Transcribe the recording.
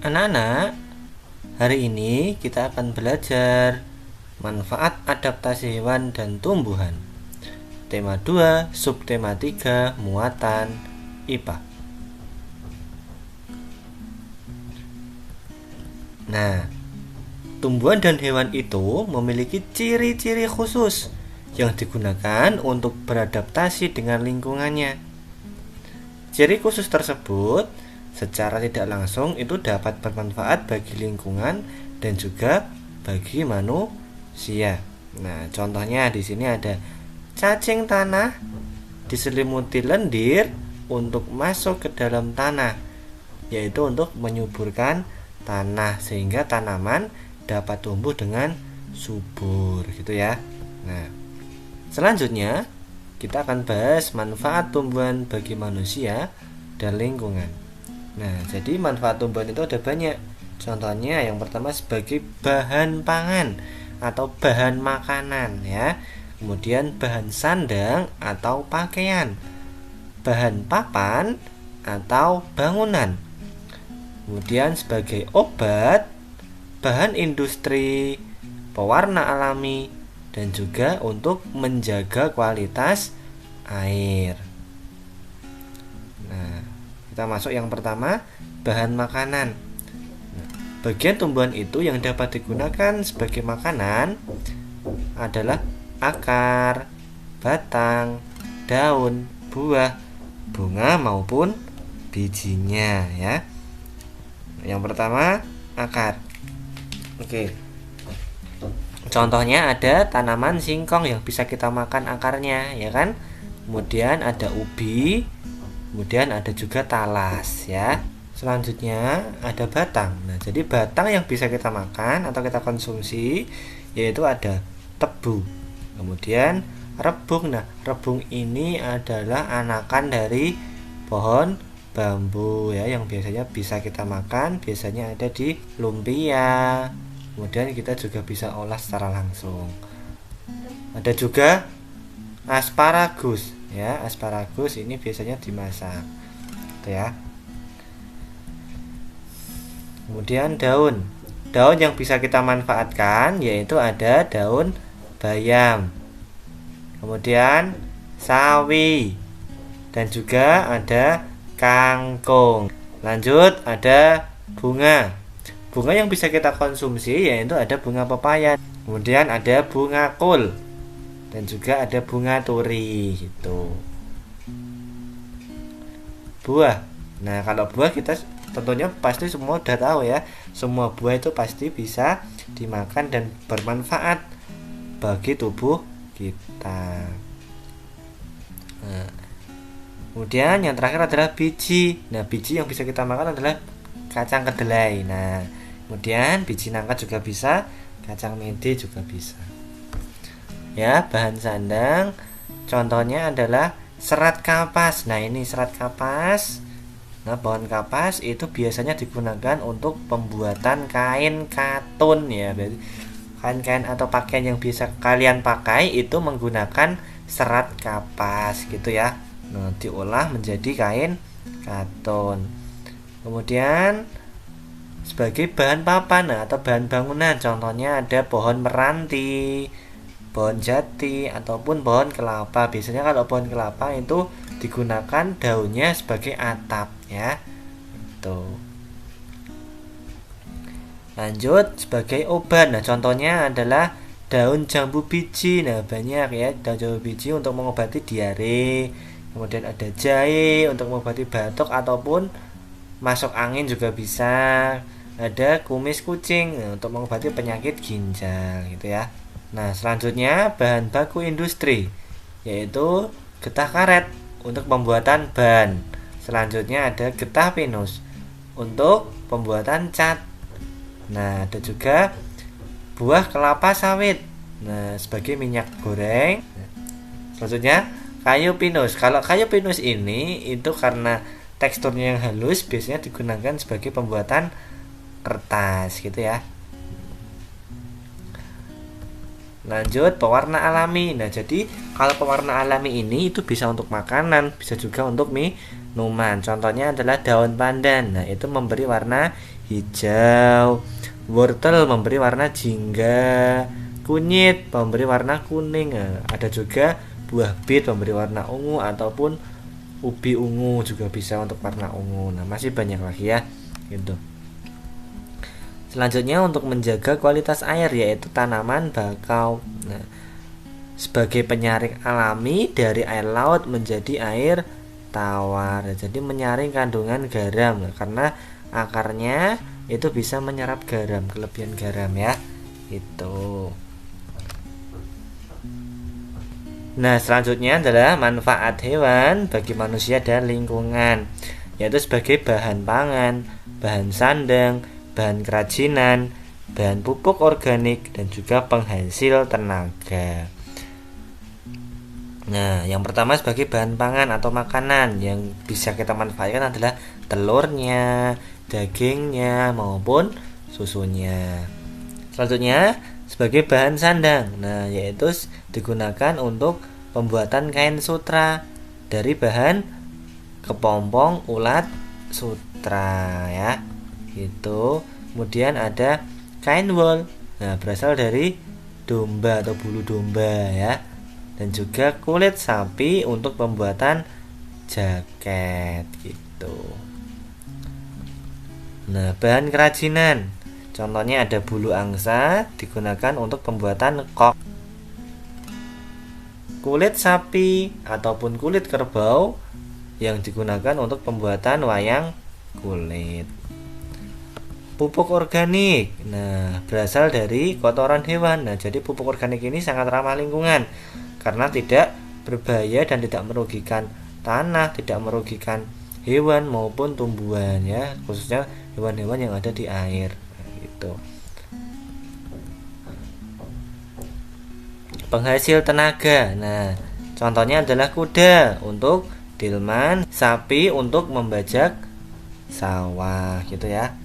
Anak-anak, hari ini kita akan belajar manfaat adaptasi hewan dan tumbuhan. Tema 2, subtema 3, muatan IPA. Nah, tumbuhan dan hewan itu memiliki ciri-ciri khusus yang digunakan untuk beradaptasi dengan lingkungannya. Ciri khusus tersebut secara tidak langsung itu dapat bermanfaat bagi lingkungan dan juga bagi manusia. Nah, contohnya di sini ada cacing tanah diselimuti lendir untuk masuk ke dalam tanah, yaitu untuk menyuburkan tanah sehingga tanaman dapat tumbuh dengan subur gitu ya. Nah, selanjutnya kita akan bahas manfaat tumbuhan bagi manusia dan lingkungan. Nah, jadi manfaat tumbuhan itu ada banyak. Contohnya yang pertama sebagai bahan pangan atau bahan makanan ya. Kemudian bahan sandang atau pakaian, bahan papan atau bangunan. Kemudian sebagai obat, bahan industri, pewarna alami, dan juga untuk menjaga kualitas air. Nah, kita masuk yang pertama, bahan makanan. Bagian tumbuhan itu yang dapat digunakan sebagai makanan adalah akar, batang, daun, buah, bunga maupun bijinya ya. Yang pertama, akar. Oke. Contohnya ada tanaman singkong yang bisa kita makan akarnya ya kan. Kemudian ada ubi, kemudian ada juga talas ya. Selanjutnya ada batang. Nah, jadi batang yang bisa kita makan atau kita konsumsi yaitu ada tebu. Kemudian rebung. Nah, rebung ini adalah anakan dari pohon bambu ya yang biasanya bisa kita makan, biasanya ada di lumpia. Kemudian kita juga bisa olah secara langsung. Ada juga asparagus ya, asparagus ini biasanya dimasak. Gitu ya. Kemudian daun. Daun yang bisa kita manfaatkan yaitu ada daun bayam. Kemudian sawi dan juga ada kangkung. Lanjut ada bunga. Bunga yang bisa kita konsumsi yaitu ada bunga pepaya. Kemudian ada bunga kul dan juga ada bunga turi gitu. Buah. Nah, kalau buah kita tentunya pasti semua udah tahu ya. Semua buah itu pasti bisa dimakan dan bermanfaat bagi tubuh kita. Nah, kemudian yang terakhir adalah biji. Nah, biji yang bisa kita makan adalah kacang kedelai. Nah, kemudian biji nangka juga bisa, kacang mede juga bisa. Ya, bahan sandang contohnya adalah serat kapas. Nah, ini serat kapas. Nah, pohon kapas itu biasanya digunakan untuk pembuatan kain katun ya. Berarti kain-kain atau pakaian yang bisa kalian pakai itu menggunakan serat kapas gitu ya. Nah, diolah menjadi kain katun. Kemudian sebagai bahan papan atau bahan bangunan, contohnya ada pohon meranti, pohon jati ataupun pohon kelapa. Biasanya kalau pohon kelapa itu digunakan daunnya sebagai atap ya. Tuh. Lanjut sebagai obat. Nah, contohnya adalah daun jambu biji. Nah, banyak ya daun jambu biji untuk mengobati diare. Kemudian ada jahe untuk mengobati batuk ataupun masuk angin juga bisa. Ada kumis kucing untuk mengobati penyakit ginjal gitu ya. Nah, selanjutnya bahan baku industri yaitu getah karet untuk pembuatan ban. Selanjutnya ada getah pinus untuk pembuatan cat. Nah, ada juga buah kelapa sawit. Nah, sebagai minyak goreng. Selanjutnya kayu pinus. Kalau kayu pinus ini itu karena teksturnya yang halus biasanya digunakan sebagai pembuatan kertas gitu ya. Lanjut pewarna alami. Nah, jadi kalau pewarna alami ini itu bisa untuk makanan, bisa juga untuk numan. Contohnya adalah daun pandan. Nah, itu memberi warna hijau. Wortel memberi warna jingga. Kunyit memberi warna kuning. Nah, ada juga buah bit memberi warna ungu ataupun ubi ungu juga bisa untuk warna ungu. Nah, masih banyak lagi ya. Gitu. Selanjutnya untuk menjaga kualitas air yaitu tanaman bakau. Nah, sebagai penyaring alami dari air laut menjadi air tawar. Jadi menyaring kandungan garam karena akarnya itu bisa menyerap garam, kelebihan garam ya. Itu. Nah, selanjutnya adalah manfaat hewan bagi manusia dan lingkungan, yaitu sebagai bahan pangan, bahan sandang, bahan kerajinan, bahan pupuk organik, dan juga penghasil tenaga. Nah, yang pertama sebagai bahan pangan atau makanan yang bisa kita manfaatkan adalah telurnya, dagingnya, maupun susunya. Selanjutnya sebagai bahan sandang, nah yaitu digunakan untuk pembuatan kain sutra dari bahan kepompong ulat sutra ya. Itu kemudian ada kain wol, nah berasal dari domba atau bulu domba ya, dan juga kulit sapi untuk pembuatan jaket gitu. Nah, bahan kerajinan contohnya ada bulu angsa digunakan untuk pembuatan kok, kulit sapi ataupun kulit kerbau yang digunakan untuk pembuatan wayang kulit. Pupuk organik, nah berasal dari kotoran hewan. Nah, jadi pupuk organik ini sangat ramah lingkungan karena tidak berbahaya dan tidak merugikan tanah, tidak merugikan hewan maupun tumbuhan ya, khususnya hewan-hewan yang ada di air. Nah, gitu. Penghasil tenaga, nah contohnya adalah kuda untuk delman, sapi untuk membajak sawah gitu ya.